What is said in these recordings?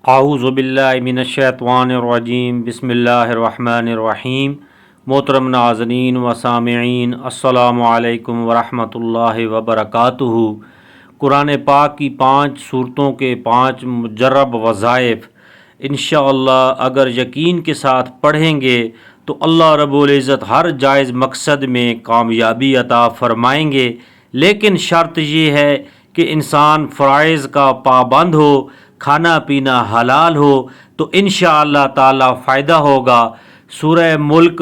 اعوذ باللہ من الشیطان الرجیم بسم اللہ الرحمن الرحیم۔ محترم ناظرین و سامعین، السلام علیکم ورحمۃ اللہ وبرکاتہ۔ قرآن پاک کی 5 سورتوں کے 5 مجرب وظائف انشاءاللہ اگر یقین کے ساتھ پڑھیں گے تو اللہ رب العزت ہر جائز مقصد میں کامیابی عطا فرمائیں گے، لیکن شرط یہ ہے کہ انسان فرائض کا پابند ہو، کھانا پینا حلال ہو، تو انشاءاللہ تعالی فائدہ ہوگا۔ سورہ ملک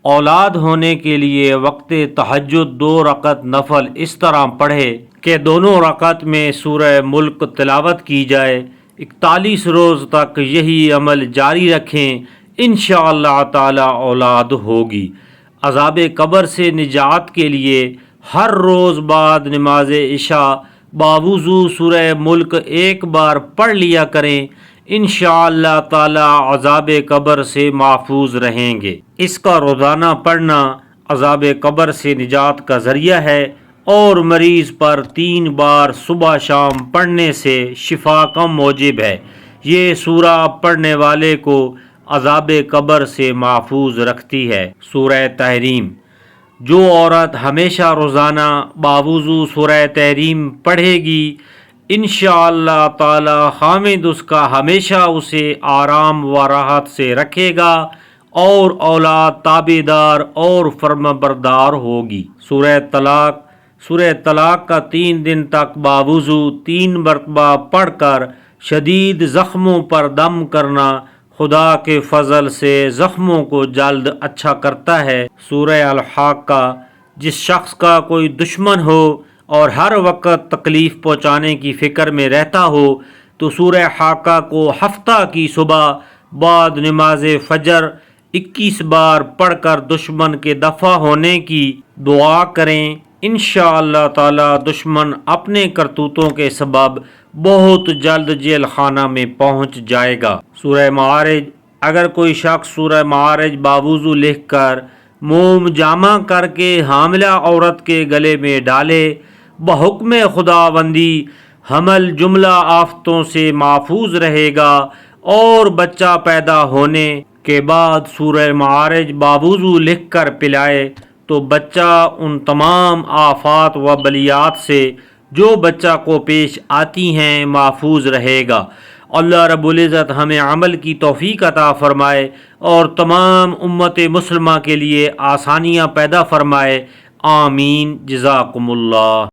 اولاد ہونے کے لیے وقت تہجد 2 رکعت نفل اس طرح پڑھے کہ دونوں رکعت میں سورہ ملک تلاوت کی جائے، 41 روز تک یہی عمل جاری رکھیں، انشاءاللہ تعالی اولاد ہوگی۔ عذاب قبر سے نجات کے لیے ہر روز بعد نماز عشاء باوضو سورہ ملک ایک بار پڑھ لیا کریں، انشاءاللہ تعالی عذاب قبر سے محفوظ رہیں گے۔ اس کا روزانہ پڑھنا عذاب قبر سے نجات کا ذریعہ ہے، اور مریض پر 3 بار صبح شام پڑھنے سے شفا کا موجب ہے۔ یہ سورہ پڑھنے والے کو عذاب قبر سے محفوظ رکھتی ہے۔ سورہ تحریم، جو عورت ہمیشہ روزانہ باوضو سورہ تحریم پڑھے گی، انشاءاللہ تعالی خامد اس کا ہمیشہ اسے آرام و راحت سے رکھے گا، اور اولاد تابعدار اور فرمانبردار ہوگی۔ سورہ طلاق کا 3 دن تک باوضو 3 مرتبہ پڑھ کر شدید زخموں پر دم کرنا خدا کے فضل سے زخموں کو جلد اچھا کرتا ہے۔ سورہ الحاقہ، جس شخص کا کوئی دشمن ہو اور ہر وقت تکلیف پہنچانے کی فکر میں رہتا ہو تو سورہ حاقہ کو ہفتہ کی صبح بعد نماز فجر 21 بار پڑھ کر دشمن کے دفع ہونے کی دعا کریں، انشاءاللہ تعالی دشمن اپنے کرتوتوں کے سبب بہت جلد جیل خانہ میں پہنچ جائے گا۔ سورہ معارج، اگر کوئی شخص سورہ معارج باوضو لکھ کر موم جامع کر کے حاملہ عورت کے گلے میں ڈالے، بحکم خداوندی حمل جملہ آفتوں سے محفوظ رہے گا، اور بچہ پیدا ہونے کے بعد سورہ معارج باوضو لکھ کر پلائے تو بچہ ان تمام آفات و بلیات سے جو بچہ کو پیش آتی ہیں محفوظ رہے گا۔ اللہ رب العزت ہمیں عمل کی توفیق عطا فرمائے اور تمام امت مسلمہ کے لیے آسانیاں پیدا فرمائے، آمین۔ جزاکم اللہ۔